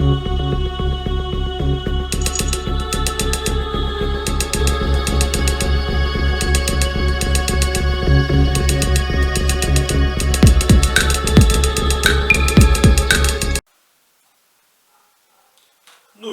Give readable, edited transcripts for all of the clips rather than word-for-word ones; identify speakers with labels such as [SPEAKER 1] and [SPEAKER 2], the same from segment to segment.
[SPEAKER 1] No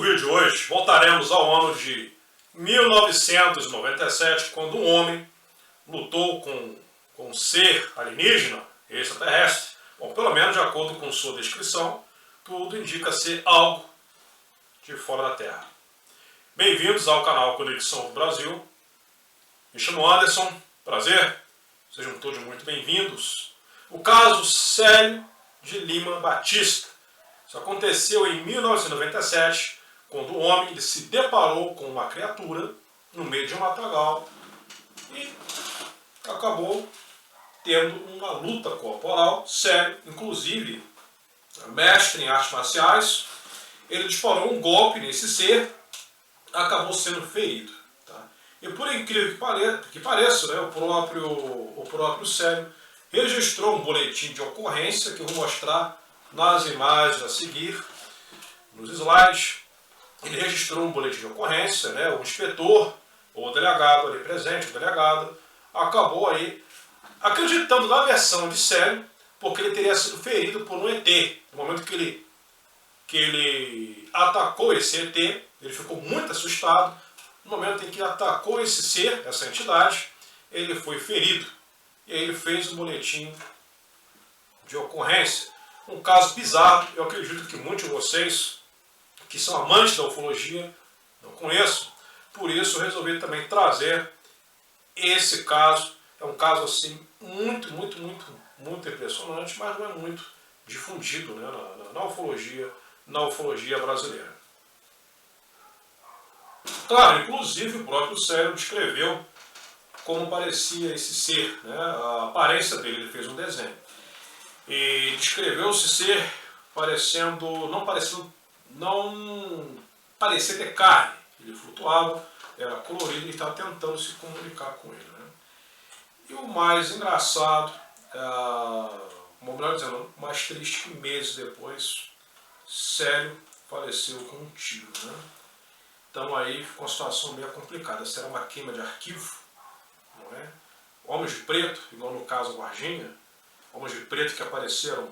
[SPEAKER 1] vídeo de hoje, voltaremos ao ano de 1997, quando um homem lutou com um ser alienígena, extraterrestre. Bom, pelo menos de acordo com sua descrição, tudo indica ser algo de fora da Terra. Bem-vindos ao canal Conexão do Brasil. Me chamo Anderson, prazer, sejam todos muito bem-vindos. O caso Célio de Lima Batista. Isso aconteceu em 1997, quando o homem se deparou com uma criatura no meio de um matagal e acabou tendo uma luta corporal séria, inclusive mestre em artes marciais. Ele disparou um golpe nesse ser, acabou sendo ferido. Tá? E por incrível que pareça, né, o próprio Célio registrou um boletim de ocorrência que eu vou mostrar nas imagens a seguir, nos slides. Ele registrou um boletim de ocorrência, né, o inspetor, ou o delegado ali presente, o delegado, acabou aí acreditando na versão de Célio, porque ele teria sido ferido por um ET. No momento que ele atacou esse ET, ele ficou muito assustado. No momento em que atacou esse ser, essa entidade, ele foi ferido. E aí ele fez um boletim de ocorrência. Um caso bizarro, eu acredito que muitos de vocês, que são amantes da ufologia, não conheço. Por isso eu resolvi também trazer esse caso. É um caso assim muito impressionante, mas não é muito difundido, né, na ufologia brasileira. Claro, inclusive o próprio Célio descreveu como parecia esse ser, né, a aparência dele. Ele fez um desenho e descreveu esse ser não parecia ter carne. Ele flutuava, era colorido e estava tentando se comunicar com ele, né? E o mais engraçado, melhor dizendo, o mais triste, que meses depois, Célio faleceu com um tiro, né? Então aí ficou uma situação meio complicada. Será uma queima de arquivo, não é? Homens de preto, igual no caso Varginha, homens de preto que apareceram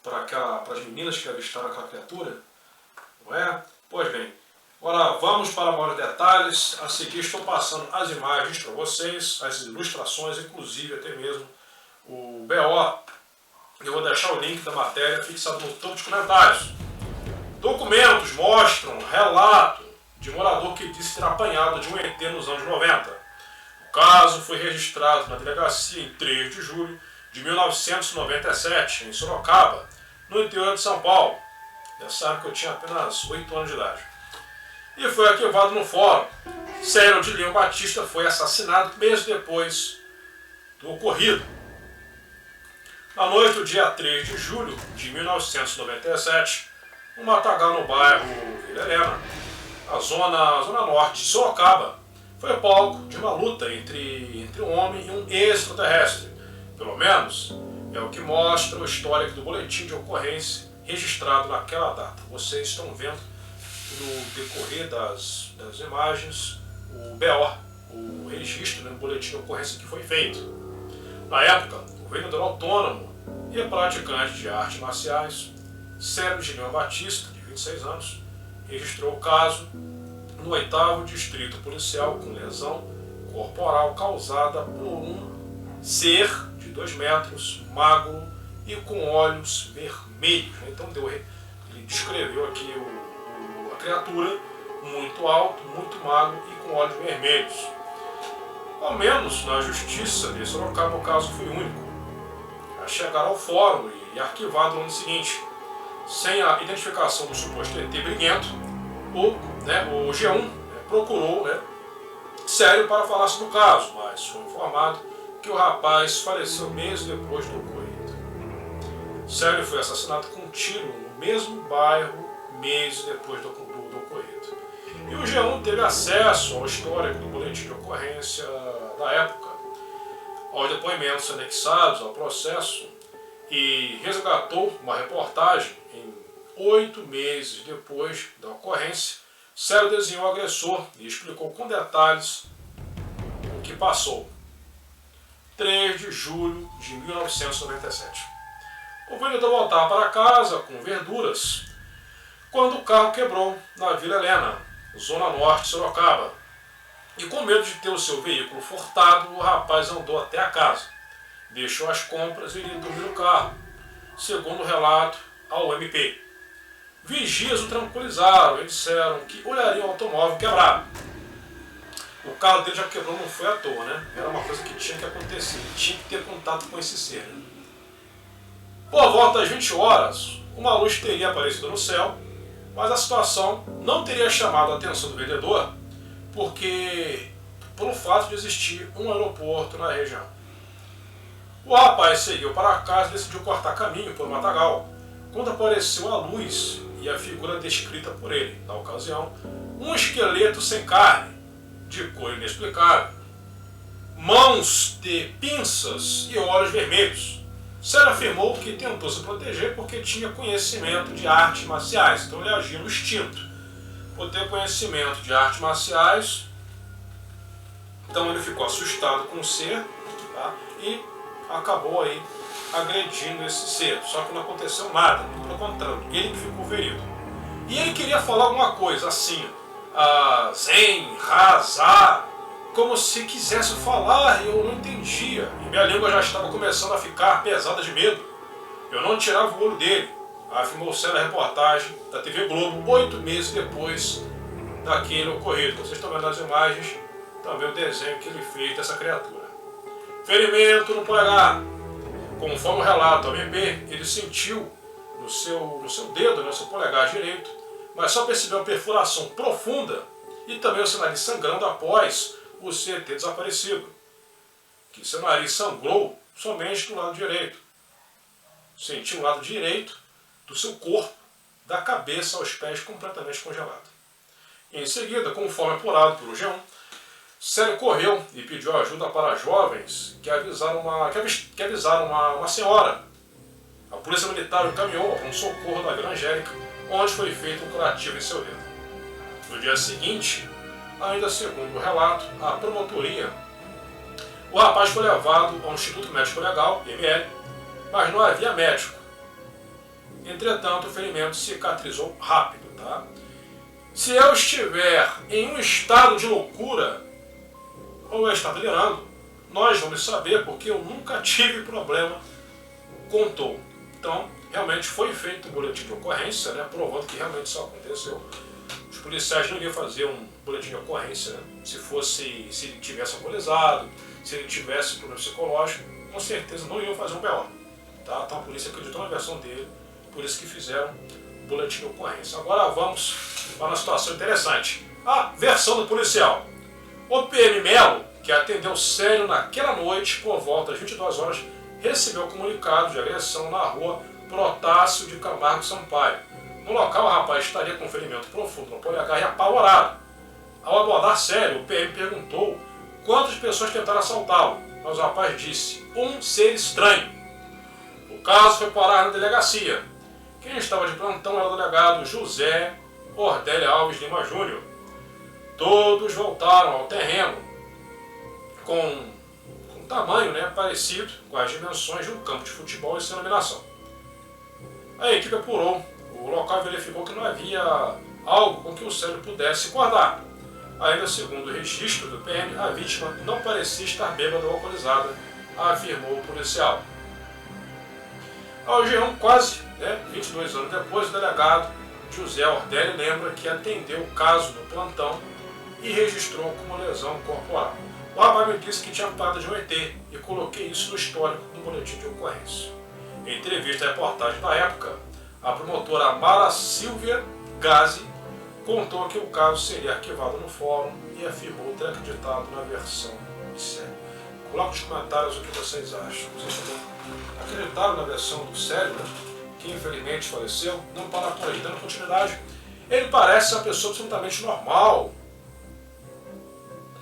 [SPEAKER 1] para as meninas que avistaram aquela criatura, não é? Pois bem, agora vamos para maiores detalhes. A seguir estou passando as imagens para vocês, as ilustrações, inclusive até mesmo o BO. Eu vou deixar o link da matéria fixado no topo dos comentários. Documentos mostram relato de morador que disse ter apanhado de um ET nos anos 90. O caso foi registrado na delegacia em 3 de julho de 1997, em Sorocaba, no interior de São Paulo. Já sabe que eu tinha apenas 8 anos de idade. E foi arquivado no fórum. Célio de Lima Batista foi assassinado meses depois do ocorrido. Na noite do dia 3 de julho de 1997, um matagal no bairro Vila Helena, a zona norte de Sorocaba, foi palco de uma luta entre um homem e um extraterrestre. Pelo menos é o que mostra o histórico do boletim de ocorrência registrado naquela data. Vocês estão vendo no decorrer das imagens o BO, o registro, né, no boletim de ocorrência que foi feito. Na época, o vendedor autônomo e praticante de artes marciais, Célio de Lima Batista, de 26 anos, registrou o caso no 8º Distrito Policial com lesão corporal causada por um ser de 2 metros, magro e com olhos vermelhos. Então ele descreveu aqui a criatura muito alto, muito magro e com olhos vermelhos. Ao menos na justiça de Sorocaba o caso foi único. A chegar ao fórum e arquivado no ano seguinte, sem a identificação do suposto ET briguento, o G1 procurou Célio para falar sobre o caso, mas foi informado que o rapaz faleceu meses depois do ocorrido. Célio foi assassinado com um tiro no mesmo bairro meses depois do ocorrido. E o G1 teve acesso ao histórico do boletim de ocorrência da época, aos depoimentos anexados ao processo, e resgatou uma reportagem em 8 meses depois da ocorrência, Célio desenhou o agressor e explicou com detalhes o que passou. 3 de julho de 1997. O vendedor voltava para casa com verduras quando o carro quebrou na Vila Helena, zona norte de Sorocaba. E com medo de ter o seu veículo furtado, o rapaz andou até a casa, deixou as compras e iria dormir no carro, segundo o relato ao MP. Vigias o tranquilizaram e disseram que olhariam o automóvel quebrado. O carro dele já quebrou, não foi à toa, né? Era uma coisa que tinha que acontecer, ele tinha que ter contato com esse ser. Né? Por volta das 20 horas, uma luz teria aparecido no céu, mas a situação não teria chamado a atenção do vendedor, pelo fato de existir um aeroporto na região. O rapaz seguiu para casa e decidiu cortar caminho por matagal, quando apareceu a luz e a figura descrita por ele, na ocasião, um esqueleto sem carne, de cor inexplicável, mãos de pinças e olhos vermelhos. Célio afirmou que tentou se proteger porque tinha conhecimento de artes marciais, então ele agia no instinto. Por ter conhecimento de artes marciais, então ele ficou assustado com o ser, tá? E acabou aí agredindo esse ser. Só que não aconteceu nada, pelo contrário, ele que ficou ferido. E ele queria falar alguma coisa assim, zen, razar, como se quisesse falar e eu não entendia. E minha língua já estava começando a ficar pesada de medo. Eu não tirava o olho dele, afirmou Célio na reportagem da TV Globo, 8 meses depois daquele ocorrido. Vocês estão vendo as imagens, também o desenho que ele fez dessa criatura. Ferimento no polegar. Conforme o relato ao MP, ele sentiu no seu dedo, no seu polegar direito, mas só percebeu uma perfuração profunda e também o seu nariz sangrando após o ser ter desaparecido. Que seu nariz sangrou somente do lado direito. Sentiu o lado direito do seu corpo, da cabeça aos pés, completamente congelado. Em seguida, conforme apurado pelo G1, Célio correu e pediu ajuda para jovens que avisaram uma senhora. A polícia militar o encaminhou para um socorro da Vila Angélica, onde foi feito um curativo em seu dedo. No dia seguinte, ainda segundo o relato, a promotoria, o rapaz foi levado ao Instituto Médico Legal, IML, mas não havia médico. Entretanto, o ferimento cicatrizou rápido. Tá? Se eu estiver em um estado de loucura, ou eu estar delirando, nós vamos saber, porque eu nunca tive problema, contou. Então, realmente foi feito um boletim de ocorrência, né, provando que realmente isso aconteceu. Os policiais não iriam fazer um boletim de ocorrência, né, se ele tivesse alcoolizado, se ele tivesse problema psicológico, com certeza não iriam fazer um BO. Tá? Então a polícia acreditou na versão dele, por isso que fizeram o boletim de ocorrência. Agora vamos para uma situação interessante. A versão do policial. O PM Melo, que atendeu Célio naquela noite, por volta das 22 horas, recebeu comunicado de agressão na rua Protásio de Camargo Sampaio. No local, o rapaz estaria com ferimento profundo no polegar e apavorado. Ao abordar Célio, o PM perguntou quantas pessoas tentaram assaltá-lo, mas o rapaz disse, um ser estranho. O caso foi parar na delegacia. Quem estava de plantão era o delegado José Ordélio Alves Lima Júnior. Todos voltaram ao terreno com tamanho, né, parecido com as dimensões de um campo de futebol e sua iluminação. A equipe apurou o local e verificou que não havia algo com que o Célio pudesse se guardar. Ainda segundo o registro do PM, a vítima não parecia estar bêbada ou alcoolizada, afirmou o policial. Ao G1, quase 22 anos depois, o delegado José Ordélio lembra que atendeu o caso no plantão e registrou como lesão corporal. O rapaz me disse que tinha parada de um ET e coloquei isso no histórico do boletim de ocorrência. Em entrevista à reportagem da época, a promotora Mara Silvia Gazi contou que o caso seria arquivado no fórum e afirmou ter acreditado na versão de Célio. Coloque nos comentários o que vocês acham. Vocês também acreditaram na versão do Célio, que infelizmente faleceu? Não para por aí, dando continuidade. Ele parece uma pessoa absolutamente normal,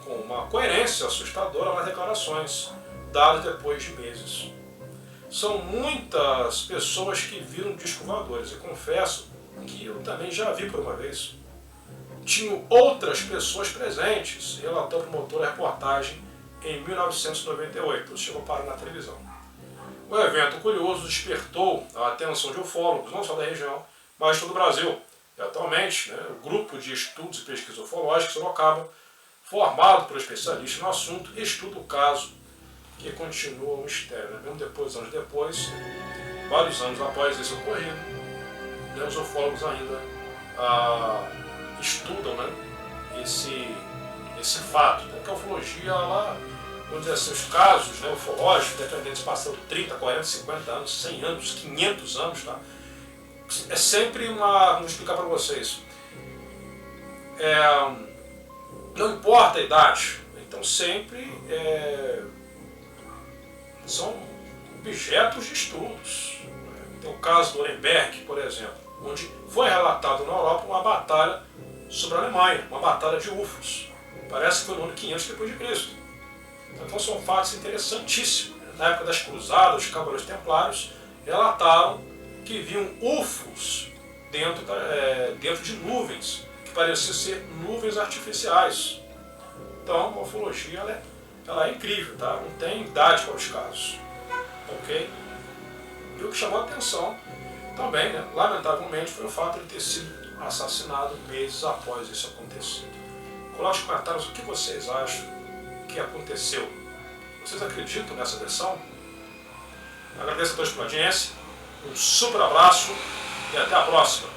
[SPEAKER 1] com uma coerência assustadora nas declarações dadas depois de meses. São muitas pessoas que viram discos voadores e confesso que eu também já vi por uma vez. Tinham outras pessoas presentes, relatou o promotor a reportagem em 1998, chegou para na televisão. O evento curioso despertou a atenção de ufólogos, não só da região, mas de todo o Brasil. E atualmente, o Grupo de Estudos e Pesquisas Ufológicas Sorocaba, formado por especialistas no assunto, estuda o caso, que continua um mistério. Mesmo depois, anos depois, vários anos após esse ocorrido, os ufólogos ainda estudam esse fato. Porque a ufologia, vamos dizer assim, os casos ufológicos, dependendo se passando 30, 40, 50 anos, 100 anos, 500 anos, tá? É sempre vamos explicar para vocês, não importa a idade, então sempre são objetos de estudos. Tem o caso do Nuremberg, por exemplo, onde foi relatado na Europa uma batalha sobre a Alemanha, uma batalha de UFOs. Parece que foi no ano 500 depois de Cristo. Então são fatos interessantíssimos. Na época das cruzadas, os cavaleiros templários relataram que viam UFOs dentro de nuvens, que pareciam ser nuvens artificiais. Então a ufologia ela é incrível, tá? Não tem idade para os casos. Ok? E o que chamou a atenção também, lamentavelmente, foi o fato de ter sido assassinado meses após isso acontecer. Coloque nos comentários o que vocês acham que aconteceu. Vocês acreditam nessa versão? Agradeço a todos pela audiência, um super abraço e até a próxima.